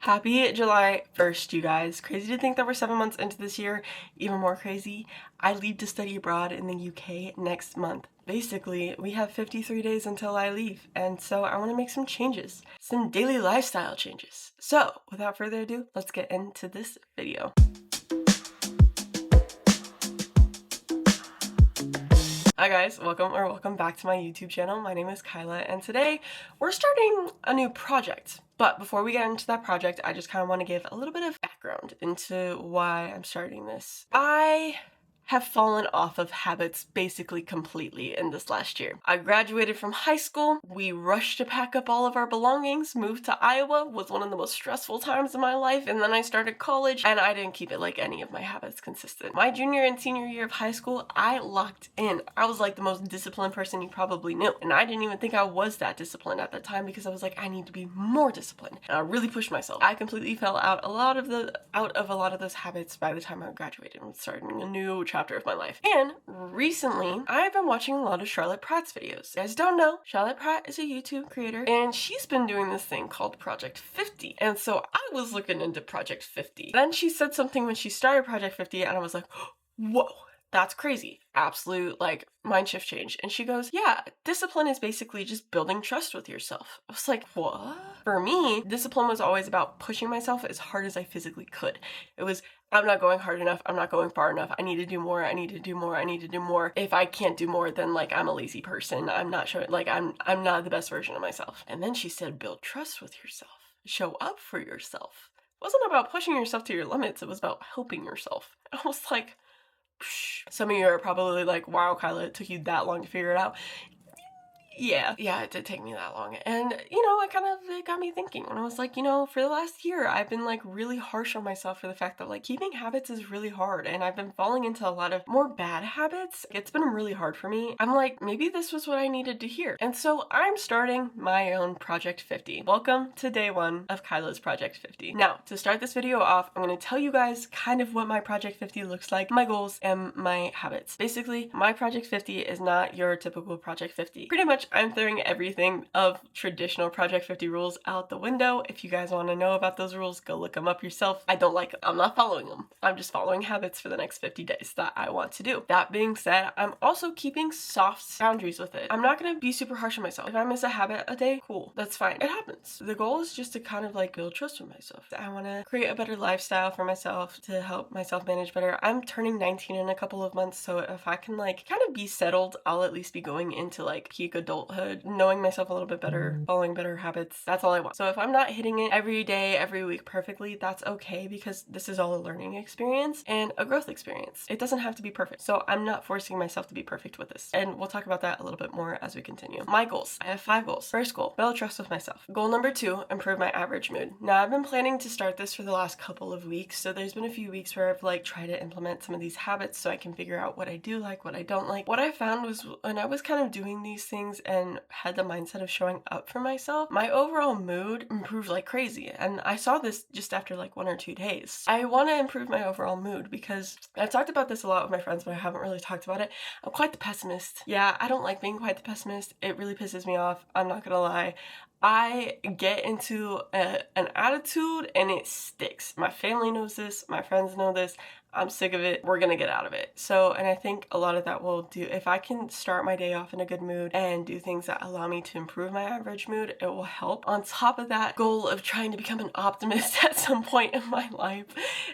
Happy July 1st, you guys. Crazy to think that we're 7 months into this year. Even more crazy, I leave to study abroad in the UK next month. Basically, we have 53 days until I leave, and so I want to make some changes. Some daily lifestyle changes. So, without further ado, let's get into this video. Hi guys, welcome back to my YouTube channel. My name is Kyla, and today we're starting a new project. But before we get into that project, I just kind of want to give a little bit of background into why I'm starting this. I have fallen off of habits basically completely in this last year. I graduated from high school, we rushed to pack up all of our belongings, moved to Iowa, was one of the most stressful times of my life, and then I started college, and I didn't keep it like any of my habits consistent. My junior and senior year of high school, I locked in. I was like the most disciplined person you probably knew, and I didn't even think I was that disciplined at that time because I was like, I need to be more disciplined, and I really pushed myself. I completely fell out of a lot of those habits by the time I graduated and was starting a new chapter of my life. And recently, I've been watching a lot of Charlotte Pratt's videos. You guys don't know, Charlotte Pratt is a YouTube creator, and she's been doing this thing called Project 50. And so I was looking into Project 50. Then she said something when she started Project 50, and I was like, whoa, that's crazy. Absolute, mind shift change. And she goes, yeah, discipline is basically just building trust with yourself. I was like, what? For me, discipline was always about pushing myself as hard as I physically could. It was, I'm not going hard enough, I'm not going far enough, I need to do more, I need to do more, I need to do more. If I can't do more, then I'm a lazy person. I'm not sure, I'm not the best version of myself. And then she said, build trust with yourself. Show up for yourself. It wasn't about pushing yourself to your limits, it was about helping yourself. I was like, psh. Some of you are probably like, wow, Kyla, it took you that long to figure it out. Yeah, it did take me that long. And, it got me thinking when I was like, for the last year, I've been really harsh on myself for the fact that keeping habits is really hard. And I've been falling into a lot of more bad habits. It's been really hard for me. I'm like, maybe this was what I needed to hear. And so I'm starting my own Project 50. Welcome to day one of Kyla's Project 50. Now, to start this video off, I'm going to tell you guys kind of what my Project 50 looks like, my goals, and my habits. Basically, my Project 50 is not your typical Project 50. Pretty much, I'm throwing everything of traditional Project 50 rules out the window. If you guys want to know about those rules, go look them up yourself. I don't like them. I'm not following them. I'm just following habits for the next 50 days that I want to do. That being said, I'm also keeping soft boundaries with it. I'm not going to be super harsh on myself. If I miss a habit a day, cool. That's fine. It happens. The goal is just to kind of build trust with myself. I want to create a better lifestyle for myself to help myself manage better. I'm turning 19 in a couple of months, so if I can kind of be settled, I'll at least be going into peak adulthood, knowing myself a little bit better, following better habits. That's all I want. So if I'm not hitting it every day, every week perfectly, that's okay, because this is all a learning experience and a growth experience. It doesn't have to be perfect. So I'm not forcing myself to be perfect with this. And we'll talk about that a little bit more as we continue. My goals. I have 5 goals. First goal, build trust with myself. Goal number 2, improve my average mood. Now, I've been planning to start this for the last couple of weeks. So there's been a few weeks where I've tried to implement some of these habits so I can figure out what I do like, what I don't like. What I found was when I was kind of doing these things and had the mindset of showing up for myself, my overall mood improved like crazy. And I saw this just after 1 or 2 days. I want to improve my overall mood because I've talked about this a lot with my friends, but I haven't really talked about it. I'm quite the pessimist. Yeah, I don't like being quite the pessimist. It really pisses me off. I'm not gonna lie. I get into an attitude and it sticks. My family knows this. My friends know this. I'm sick of it. We're gonna get out of it. So, and I think a lot of that will do, if I can start my day off in a good mood and do things that allow me to improve my average mood, it will help. On top of that goal of trying to become an optimist at some point in my life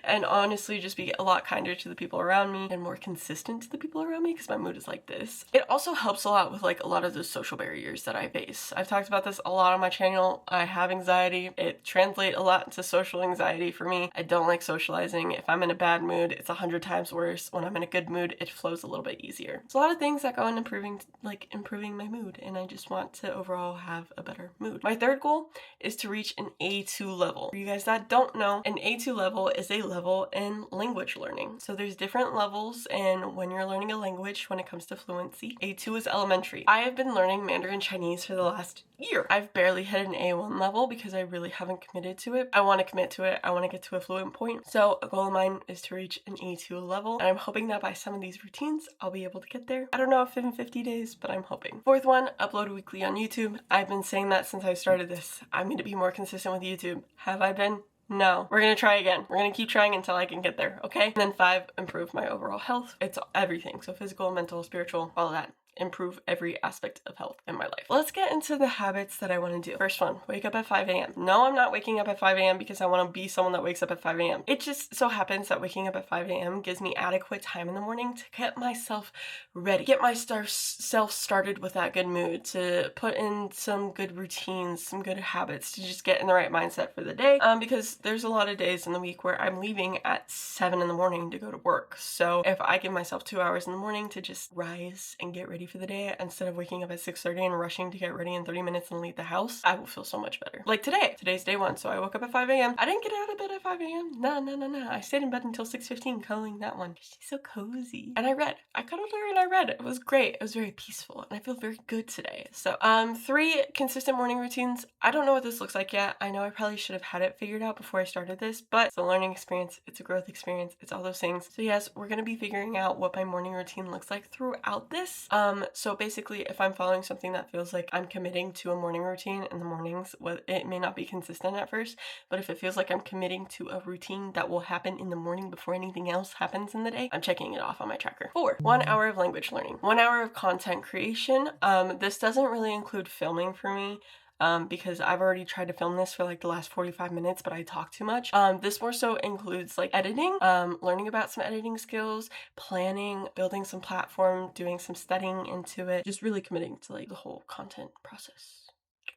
and honestly just be a lot kinder to the people around me and more consistent to the people around me because my mood is like this. It also helps a lot with a lot of those social barriers that I face. I've talked about this a lot on my channel. I have anxiety. It translates a lot into social anxiety for me. I don't like socializing. If I'm in a bad mood, it's 100 times worse. When I'm in a good mood, it flows a little bit easier. It's a lot of things that go in improving my mood, and I just want to overall have a better mood. My third goal is to reach an A2 level. For you guys that don't know, an A2 level is a level in language learning. So there's different levels, and when you're learning a language, when it comes to fluency, A2 is elementary. I have been learning Mandarin Chinese for the last year. I've barely hit an A1 level because I really haven't committed to it. I want to commit to it. I want to get to a fluent point. So a goal of mine is to reach an A2 level, and I'm hoping that by some of these routines, I'll be able to get there. I don't know if in 50 days, but I'm hoping. Fourth one, upload weekly on YouTube. I've been saying that since I started this. I'm going to be more consistent with YouTube. Have I been? No. We're gonna try again. We're gonna keep trying until I can get there, okay? And then 5, improve my overall health. It's everything. So physical, mental, spiritual, all of that. Improve every aspect of health in my life. Let's get into the habits that I want to do. First one, wake up at 5 a.m. No, I'm not waking up at 5 a.m. because I want to be someone that wakes up at 5 a.m. It just so happens that waking up at 5 a.m. gives me adequate time in the morning to get myself ready, get myself started with that good mood, to put in some good routines, some good habits, to just get in the right mindset for the day. Because there's a lot of days in the week where I'm leaving at 7 in the morning to go to work. So if I give myself 2 hours in the morning to just rise and get ready for the day instead of waking up at 6:30 and rushing to get ready in 30 minutes and leave the house, I will feel so much better. Like today's day 1, so I woke up at 5 a.m. I didn't get out of bed at 5 a.m. No. I stayed in bed until 6:15 cuddling that one. She's so cozy. And I cuddled her and I read. It was great. It was very peaceful and I feel very good today. So 3 consistent morning routines. I don't know what this looks like yet. I know I probably should have had it figured out before I started this, but it's a learning experience. It's a growth experience. It's all those things. So yes, we're going to be figuring out what my morning routine looks like throughout this. So basically, if I'm following something that feels like I'm committing to a morning routine in the mornings, it may not be consistent at first, but if it feels like I'm committing to a routine that will happen in the morning before anything else happens in the day, I'm checking it off on my tracker. 4, 1 hour of language learning, 1 hour of content creation. This doesn't really include filming for me. Because I've already tried to film this for like the last 45 minutes, but I talk too much. This more so includes like editing, learning about some editing skills, planning, building some platform, doing some studying into it, just really committing to like the whole content process.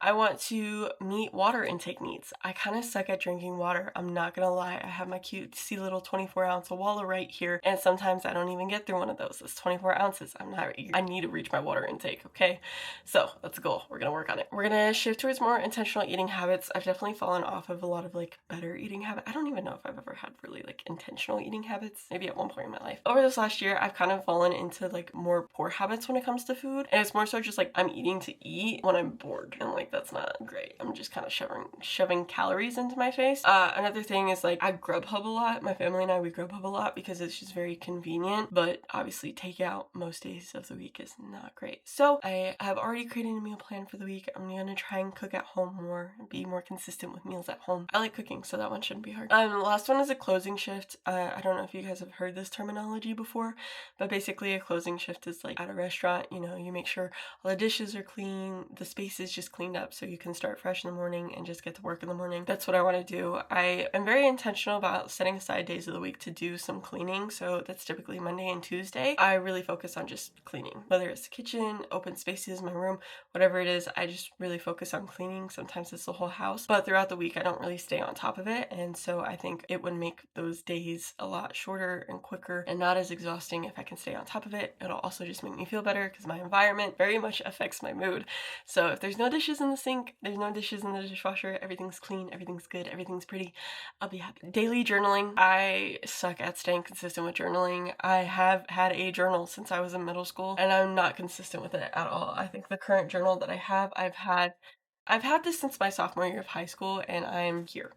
I want to meet water intake needs. I kind of suck at drinking water. I'm not gonna lie. I have my cutesy little 24-ounce Walla right here, and sometimes I don't even get through one of those. It's 24 ounces. I need to reach my water intake, okay? So that's a goal. We're gonna work on it. We're gonna shift towards more intentional eating habits. I've definitely fallen off of a lot of like better eating habits. I don't even know if I've ever had really like intentional eating habits. Maybe at one point in my life. Over this last year, I've kind of fallen into like more poor habits when it comes to food, and it's more so just like I'm eating to eat when I'm bored, and like that's not great. I'm just kind of shoving calories into my face. Another thing is like I Grubhub a lot. My family and I, we Grubhub a lot because it's just very convenient, but obviously takeout most days of the week is not great. So I have already created a meal plan for the week. I'm gonna try and cook at home more and be more consistent with meals at home. I like cooking, so that one shouldn't be hard. The last one is a closing shift. I don't know if you guys have heard this terminology before, but basically a closing shift is like at a restaurant, you know, you make sure all the dishes are clean, the space is just cleaned up so you can start fresh in the morning and just get to work in the morning. That's what I want to do. I am very intentional about setting aside days of the week to do some cleaning, so that's typically Monday and Tuesday. I really focus on just cleaning, whether it's the kitchen, open spaces, my room, whatever it is. I just really focus on cleaning. Sometimes it's the whole house, but throughout the week I don't really stay on top of it, and so I think it would make those days a lot shorter and quicker and not as exhausting if I can stay on top of it. It'll also just make me feel better because my environment very much affects my mood. So if there's no dishes in the sink, there's no dishes in the dishwasher, everything's clean, everything's good, everything's pretty, I'll be happy. Daily journaling. I suck at staying consistent with journaling. I have had a journal since I was in middle school and I'm not consistent with it at all. I think the current journal that I have, I've had this since my sophomore year of high school and I'm here.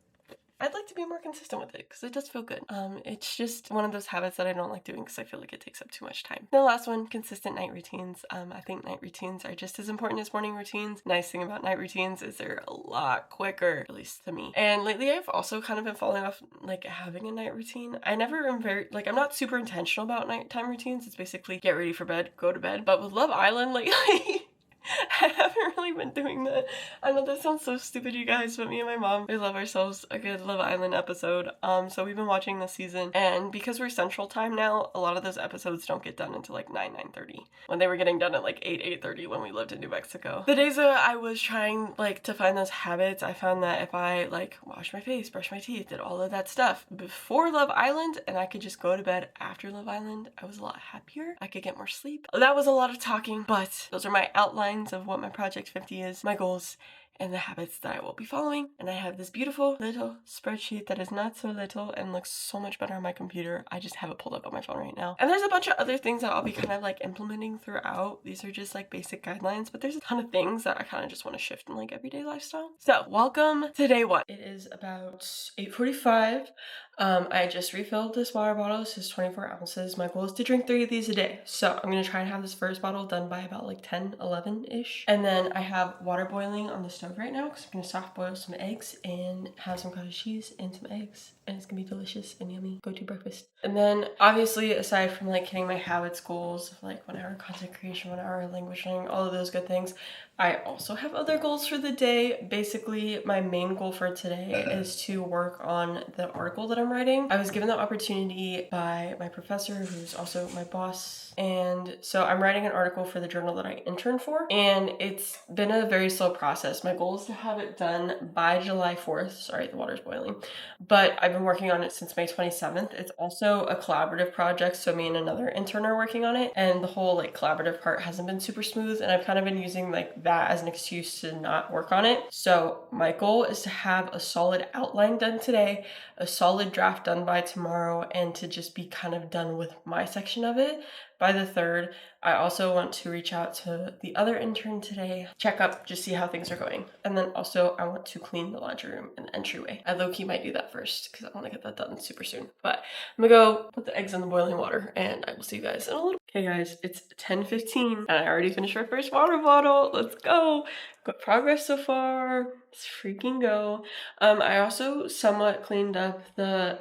I'd like to be more consistent with it because it does feel good. It's just one of those habits that I don't like doing because I feel like it takes up too much time. The last one, consistent night routines. I think night routines are just as important as morning routines. Nice thing about night routines is they're a lot quicker, at least to me. And lately I've also kind of been falling off like having a night routine. I never am I'm not super intentional about nighttime routines. It's basically get ready for bed, go to bed. But with Love Island lately, I haven't really been doing that. I know that sounds so stupid, you guys, but me and my mom, we love ourselves a good Love Island episode. So we've been watching this season, and because we're Central Time now, a lot of those episodes don't get done until like 9:30. When they were getting done at like 8:30 when we lived in New Mexico. The days that I was trying like to find those habits, I found that if I like washed my face, brushed my teeth, did all of that stuff before Love Island, and I could just go to bed after Love Island, I was a lot happier. I could get more sleep. That was a lot of talking, but those are my outlines of what my Project 50 is, my goals, and the habits that I will be following. And I have this beautiful little spreadsheet that is not so little and looks so much better on my computer. I just have it pulled up on my phone right now. And there's a bunch of other things that I'll be kind of like implementing throughout. These are just like basic guidelines, but there's a ton of things that I kind of just want to shift in like everyday lifestyle. So welcome to day 1. It is about 8:45. I just refilled this water bottle. This is 24 ounces. My goal is to drink 3 of these a day. So I'm going to try and have this first bottle done by about like 10, 11-ish. And then I have water boiling on the stove stove right now because I'm gonna soft boil some eggs and have some cottage cheese and some eggs, and it's gonna be delicious and yummy. Go to breakfast. And then obviously, aside from like hitting my habits goals of like 1 hour content creation, 1 hour language learning, all of those good things, I also have other goals for the day. Basically, my main goal for today is to work on the article that I'm writing. I was given the opportunity by my professor, who's also my boss, and so I'm writing an article for the journal that I interned for, and it's been a very slow process. My goal is to have it done by July 4th. Sorry, the water's boiling. But I've been working on it since May 27th. It's also a collaborative project, so me and another intern are working on it, and the whole like collaborative part hasn't been super smooth, and I've kind of been using like that as an excuse to not work on it. So my goal is to have a solid outline done today, a solid draft done by tomorrow, and to just be kind of done with my section of it by the 3rd. I also want to reach out to the other intern today, check up, just see how things are going. And then also I want to clean the laundry room and the entryway. I low-key might do that first because I want to get that done super soon. But I'm gonna go put the eggs in the boiling water and I will see you guys in a little. Okay guys, it's 10:15 and I already finished my first water bottle. Let's go. Good progress so far. Let's freaking go. I also somewhat cleaned up the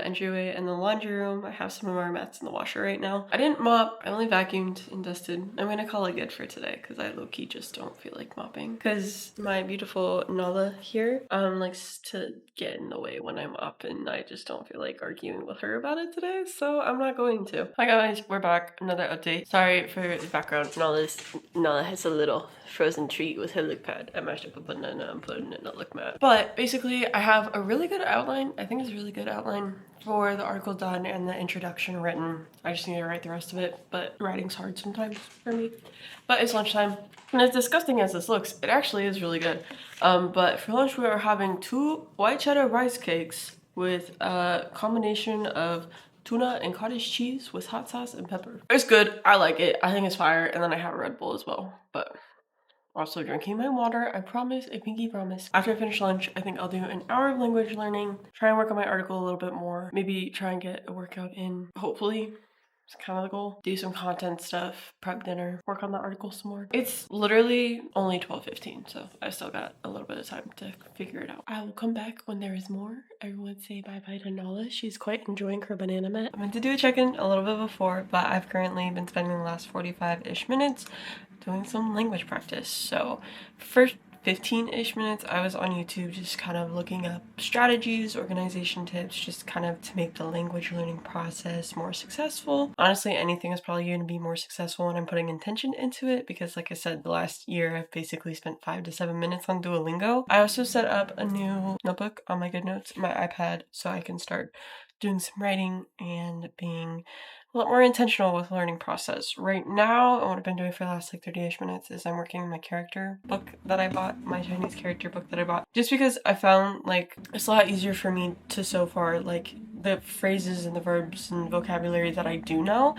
entryway and the laundry room. I have some of our mats in the washer right now. I didn't mop. I only vacuumed and dusted. I'm gonna call it good for today because I low-key just don't feel like mopping. Because my beautiful Nala here likes to get in the way when I'm up, and I just don't feel like arguing with her about it today, so I'm not going to. Hi guys, we're back. Another update. Sorry for the background. Nala has a little frozen treat with her lick pad. I mashed up a banana and put it in a lick mat. But basically, I have a really good outline. I think it's a really good outline for the article done and the introduction written. I just need to write the rest of it, but writing's hard sometimes for me. But it's lunchtime, and as disgusting as this looks, it actually is really good. But for lunch, we are having 2 white cheddar rice cakes with a combination of tuna and cottage cheese with hot sauce and pepper. It's good. I like it. I think it's fire. And then I have a Red Bull as well. But also drinking my water. I promise, a pinky promise. After I finish lunch, I think I'll do an hour of language learning, try and work on my article a little bit more, maybe try and get a workout in, hopefully. It's kind of the goal. Do some content stuff, prep dinner, work on the article some more. It's literally only 12:15, so I still got a little bit of time to figure it out. I will come back when there is more. Everyone say bye-bye to Nala. She's quite enjoying her banana mat. I meant to do a check-in a little bit before, but I've currently been spending the last 45-ish minutes doing some language practice. So first 15-ish minutes, I was on YouTube just kind of looking up strategies, organization tips, just kind of to make the language learning process more successful. Honestly, anything is probably going to be more successful when I'm putting intention into it because like I said, the last year I've basically spent 5 to 7 minutes on Duolingo. I also set up a new notebook on my GoodNotes, my iPad, so I can start doing some writing and being a lot more intentional with learning process. Right now, what I've been doing for the last like 30-ish minutes is I'm working on my character book that I bought, my Chinese character book that I bought, just because I found like it's a lot easier for me to so far like the phrases and the verbs and vocabulary that I do know,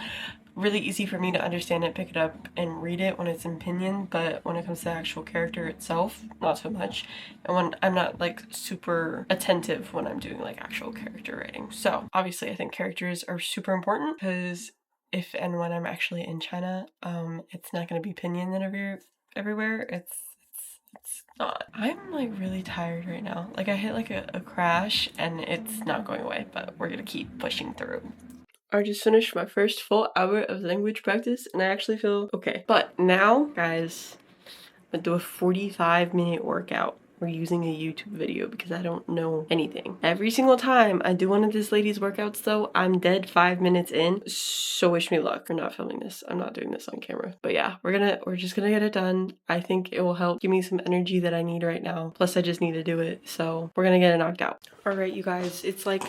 really easy for me to understand it, pick it up, and read it when it's in pinyin, but when it comes to the actual character itself, not so much. And when I'm not like super attentive when I'm doing like actual character writing. So obviously I think characters are super important because if and when I'm actually in China, it's not going to be pinyin everywhere. It's not. I'm like really tired right now. Like I hit like a crash and it's not going away, but we're gonna keep pushing through. I just finished my first full hour of language practice and I actually feel okay. But now, guys, I'm gonna do a 45-minute workout. We're using a YouTube video because I don't know anything. Every single time I do one of this lady's workouts though, I'm dead 5 minutes in. So wish me luck. We're not filming this. I'm not doing this on camera. But yeah, we're just gonna get it done. I think it will help give me some energy that I need right now. Plus I just need to do it. So we're gonna get it knocked out. All right, you guys, it's like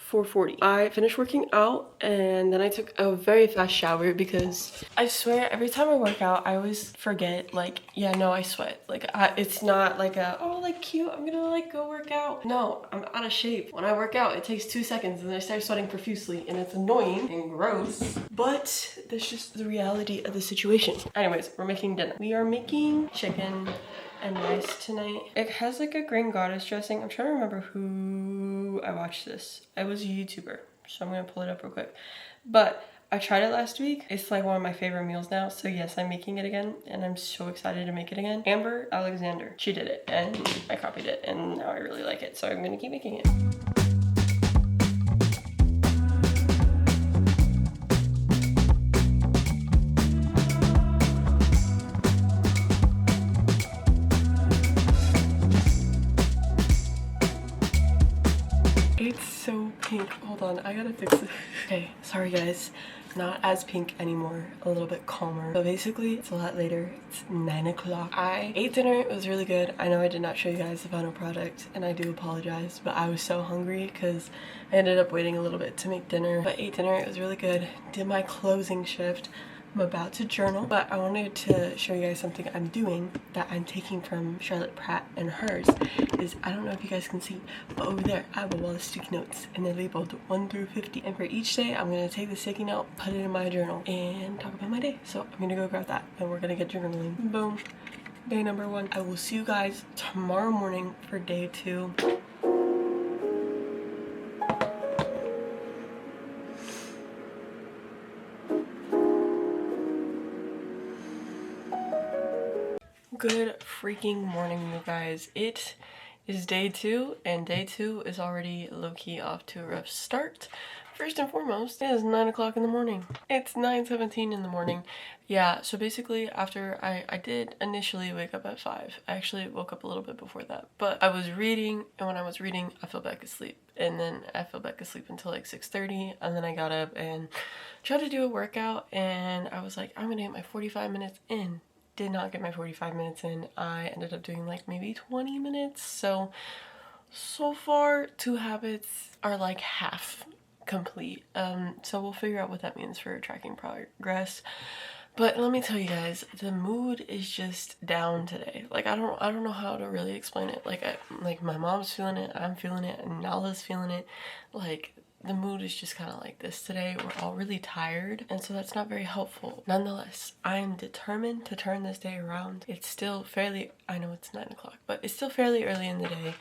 4:40. I finished working out and then I took a very fast shower because I swear every time I work out I always forget like, yeah, no, I sweat. Like it's not like oh like cute, I'm gonna like go work out. No, I'm out of shape. When I work out it takes 2 seconds and then I start sweating profusely and it's annoying and gross, but that's just the reality of the situation. Anyways, we're making dinner. We are making chicken and rice tonight. It has like a green goddess dressing. I'm trying to remember who I watched this. I was a YouTuber, so I'm gonna pull it up real quick. But I tried it last week. It's like one of my favorite meals now. So yes, I'm making it again and I'm so excited to make it again. Amber Alexander, she did it and I copied it and now I really like it. So I'm gonna keep making it. It's so pink. Hold on, I gotta fix it. Okay, sorry guys. Not as pink anymore, a little bit calmer. So basically, it's a lot later. It's 9 o'clock. I ate dinner, it was really good. I know I did not show you guys the final product and I do apologize, but I was so hungry because I ended up waiting a little bit to make dinner. But ate dinner, it was really good. Did my closing shift. I'm about to journal, but I wanted to show you guys something I'm doing that I'm taking from Charlotte Pratt, and hers is, I don't know if you guys can see, but over there I have a wall of sticky notes and they're labeled 1 through 50, and for each day I'm going to take the sticky note, put it in my journal, and talk about my day. So I'm going to go grab that and we're going to get journaling. Boom. Day number 1. I will see you guys tomorrow morning for day 2. Good freaking morning, you guys. It is day 2, and day 2 is already low-key off to a rough start. First and foremost, it is 9 o'clock in the morning. It's 9:17 in the morning. Yeah, so basically after I did initially wake up at 5. I actually woke up a little bit before that, but I was reading, and when I was reading, I fell back asleep. And then I fell back asleep until like 6:30, and then I got up and tried to do a workout, and I was like, I'm gonna get my 45 minutes in. Did not get my 45 minutes in. I ended up doing like maybe 20 minutes. So far 2 habits are like half complete. So we'll figure out what that means for tracking progress. But let me tell you guys, the mood is just down today. Like I don't know how to really explain it. Like my mom's feeling it, I'm feeling it, and Nala's feeling it. Like the mood is just kind of like this today. We're all really tired, and so that's not very helpful. Nonetheless, I am determined to turn this day around. It's still fairly, I know it's 9 o'clock, but it's still fairly early in the day.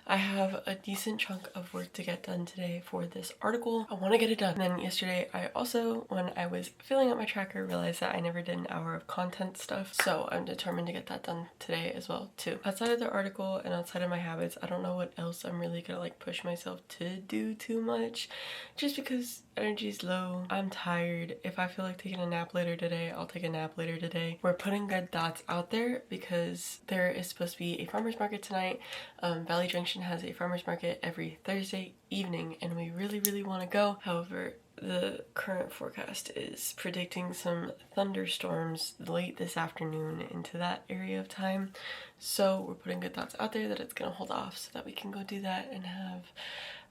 I have a decent chunk of work to get done today for this article. I want to get it done. And then yesterday, I also, when I was filling out my tracker, realized that I never did an hour of content stuff. So I'm determined to get that done today as well too. Outside of the article and outside of my habits, I don't know what else I'm really gonna like push myself to do too much. Just because energy's low, I'm tired. If I feel like taking a nap later today, I'll take a nap later today. We're putting good thoughts out there because there is supposed to be a farmer's market tonight. Valley Junction has a farmer's market every Thursday evening and we really want to go. However, the current forecast is predicting some thunderstorms late this afternoon into that area of time. So we're putting good thoughts out there that it's gonna hold off so that we can go do that and have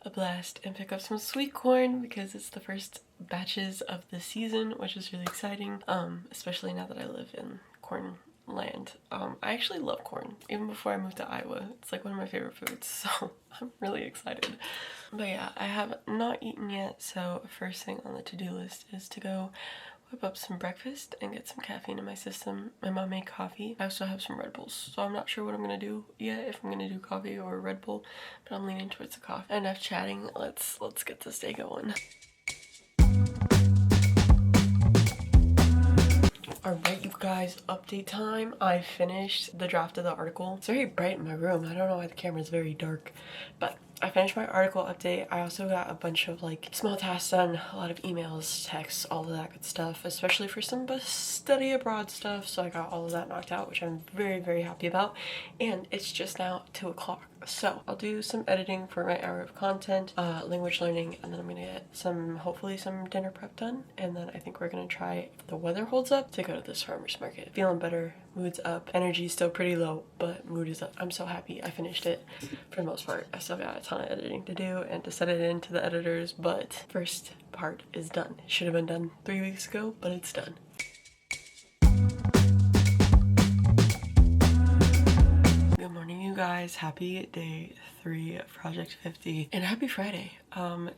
a blast and pick up some sweet corn because it's the first batches of the season, which is really exciting, especially now that I live in corn land. I actually love corn even before I moved to Iowa. It's like one of my favorite foods, so I'm really excited. But yeah, I have not eaten yet, so first thing on the to-do list is to go whip up some breakfast and get some caffeine in my system. My mom made coffee. I also have some Red Bulls, so I'm not sure what I'm gonna do yet, if I'm gonna do coffee or a Red Bull, but I'm leaning towards the coffee. Enough chatting, let's get this day going. Alright, you guys, update time. I finished the draft of the article. It's very bright in my room. I don't know why the camera is very dark, but I finished my article update. I also got a bunch of like small tasks done, a lot of emails, texts, all of that good stuff, especially for some study abroad stuff. So I got all of that knocked out, which I'm very happy about. And it's just now 2 o'clock. So I'll do some editing for my hour of content, language learning, and then I'm gonna get hopefully some dinner prep done. And then I think we're gonna try, if the weather holds up, to go to this farmer's market. Feeling better, mood's up, energy's still pretty low, but mood is up. I'm so happy I finished it for the most part. I still got a ton of editing to do and to set it into the editors, but first part is done. It should have been done 3 weeks ago, but it's done. Good morning, you guys. Happy day 3 of Project 50 and happy Friday.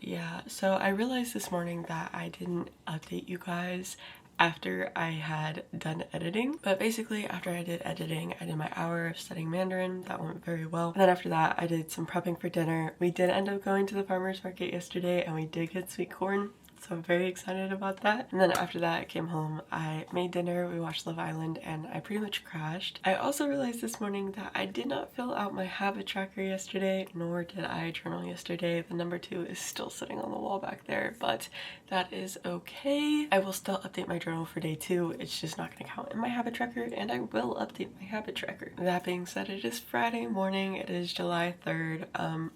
Yeah, so I realized this morning that I didn't update you guys after I had done editing, but basically after I did editing, I did my hour of studying Mandarin. That went very well. And then after that, I did some prepping for dinner. We did end up going to the farmer's market yesterday and we did get sweet corn. so I'm very excited about that. And then after that I came home, I made dinner, we watched Love Island, and I pretty much crashed. I also realized this morning that I did not fill out my habit tracker yesterday, nor did I journal yesterday. The number 2 is still sitting on the wall back there, but that is okay. I will still update my journal for day 2. It's just not going to count in my habit tracker, and I will update my habit tracker. That being said, it is Friday morning. It is July 3rd.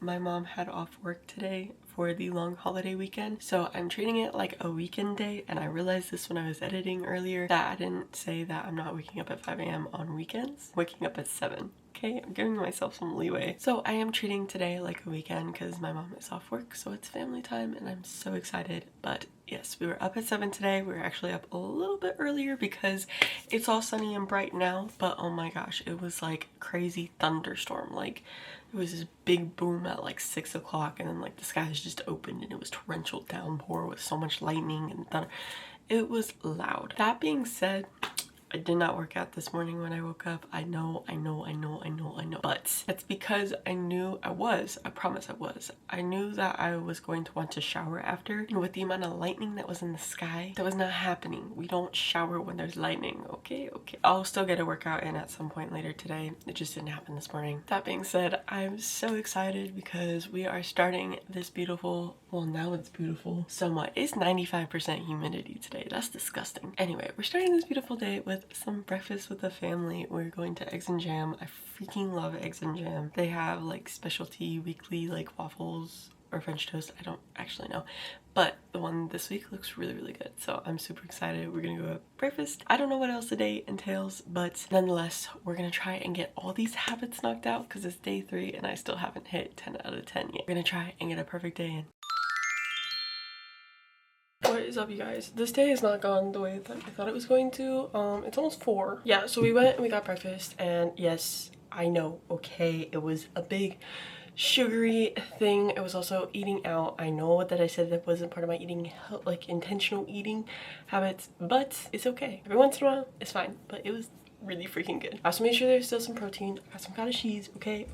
My mom had off work today for the long holiday weekend, so I'm treating it like a weekend day. And I realized this when I was editing earlier, that I didn't say that I'm not waking up at 5 a.m. on weekends. Waking up at 7. Okay, I'm giving myself some leeway. So I am treating today like a weekend because my mom is off work, so it's family time and I'm so excited. But yes, we were up at 7 today. We were actually up a little bit earlier because it's all sunny and bright now, but oh my gosh, it was like crazy thunderstorm. Like it was this big boom at like 6 o'clock, and then like the skies just opened and it was torrential downpour with so much lightning and thunder. It was loud. That being said, I did not work out this morning when I woke up. I know. But it's because I knew I promise I was. I knew that I was going to want to shower after. And with the amount of lightning that was in the sky, that was not happening. We don't shower when there's lightning, okay? I'll still get a workout in at some point later today. It just didn't happen this morning. That being said, I'm so excited because we are starting this beautiful, well, now it's beautiful somewhat. It's 95% humidity today. That's disgusting. Anyway, we're starting this beautiful day with some breakfast with the family. We're going to Eggs and Jam. I freaking love Eggs and Jam. They have like specialty weekly like waffles or French toast. I don't actually know, but the one this week looks really good, so I'm super excited. We're gonna go have breakfast. I don't know what else the day entails, but nonetheless, we're gonna try and get all these habits knocked out because it's day 3 and I still haven't hit 10 out of 10 yet. We're gonna try and get a perfect day in. What is up, you guys? This day has not gone the way that I thought it was going to. It's almost 4. Yeah, so we went and we got breakfast, and yes, I know, okay, it was a big sugary thing. It was also eating out. I know that I said that wasn't part of my eating, like intentional eating habits, but it's okay. Every once in a while, it's fine, but it was really freaking good. I also made sure there's still some protein. I got some cottage cheese. Okay.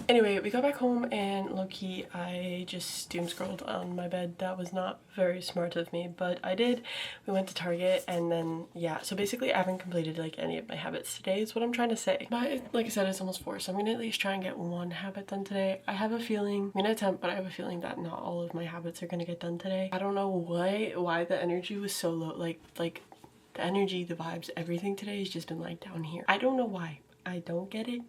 Anyway, we got back home and low-key I just doom scrolled on my bed. That was not very smart of me, but I did. We went to Target, and then yeah, so basically I haven't completed like any of my habits today is what I'm trying to say. But like I said, it's almost 4, so I'm gonna at least try and get one habit done today. I have a feeling, I'm gonna attempt, but I have a feeling that not all of my habits are gonna get done today. I don't know why the energy was so low. Like the energy, the vibes, everything today has just been like down here. I don't know why. I don't get it,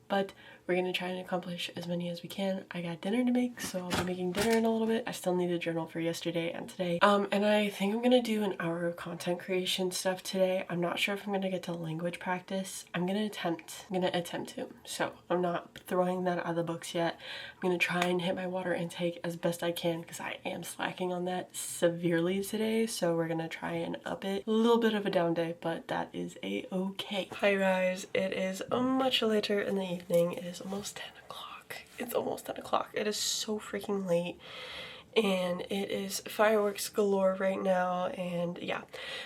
but we're gonna try and accomplish as many as we can. I got dinner to make, so I'll be making dinner in a little bit. I still need a journal for yesterday and today. And I think I'm gonna do an hour of content creation stuff today. I'm not sure if I'm gonna get to language practice. I'm gonna attempt to. So I'm not throwing that out of the books yet. I'm gonna try and hit my water intake as best I can because I am slacking on that severely today. So we're gonna try and up it. A little bit of a down day, but that is a-okay. Hi guys, it is much later in the evening. It is almost 10 o'clock. It's almost 10 o'clock. It is so freaking late. And it is fireworks galore right now, and yeah.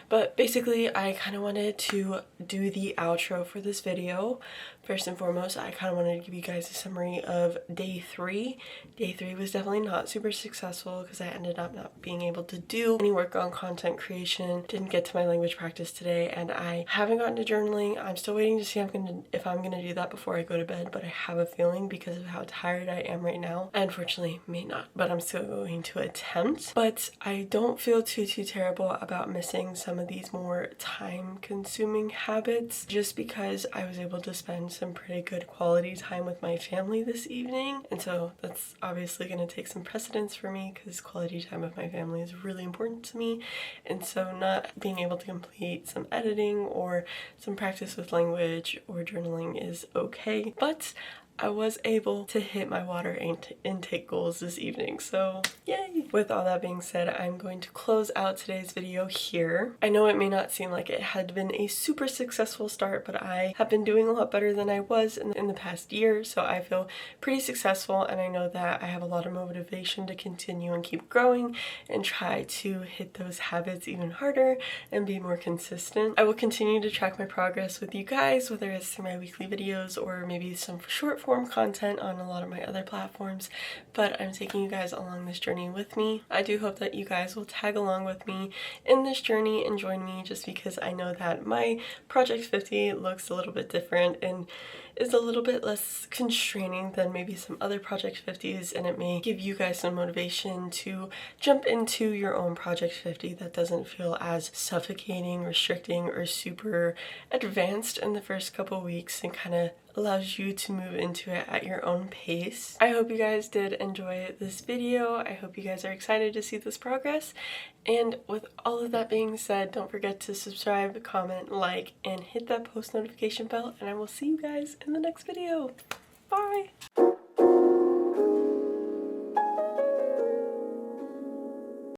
But basically, I kind of wanted to do the outro for this video. First and foremost, I kind of wanted to give you guys a summary of day 3. Day 3 was definitely not super successful because I ended up not being able to do any work on content creation. Didn't get to my language practice today, and I haven't gotten to journaling. I'm still waiting to see if I'm gonna do that before I go to bed, but I have a feeling because of how tired I am right now. I unfortunately may not, but I'm still going to attempt. But I don't feel too terrible about missing some of these more time-consuming habits just because I was able to spend some pretty good quality time with my family this evening, and so that's obviously going to take some precedence for me because quality time with my family is really important to me. And so not being able to complete some editing or some practice with language or journaling is okay, but I was able to hit my water intake goals this evening, so yay! With all that being said, I'm going to close out today's video here. I know it may not seem like it had been a super successful start, but I have been doing a lot better than I was in the past year, so I feel pretty successful, and I know that I have a lot of motivation to continue and keep growing and try to hit those habits even harder and be more consistent. I will continue to track my progress with you guys, whether it's through my weekly videos or maybe some short form content on a lot of my other platforms, but I'm taking you guys along this journey with me me. I do hope that you guys will tag along with me in this journey and join me, just because I know that my Project 50 looks a little bit different and is a little bit less constraining than maybe some other Project 50s, and it may give you guys some motivation to jump into your own Project 50 that doesn't feel as suffocating, restricting, or super advanced in the first couple weeks, and kind of allows you to move into it at your own pace. I hope you guys did enjoy this video. I hope you guys are excited to see this progress. And with all of that being said, don't forget to subscribe, comment, like, and hit that post notification bell, and I will see you guys in the next video. Bye!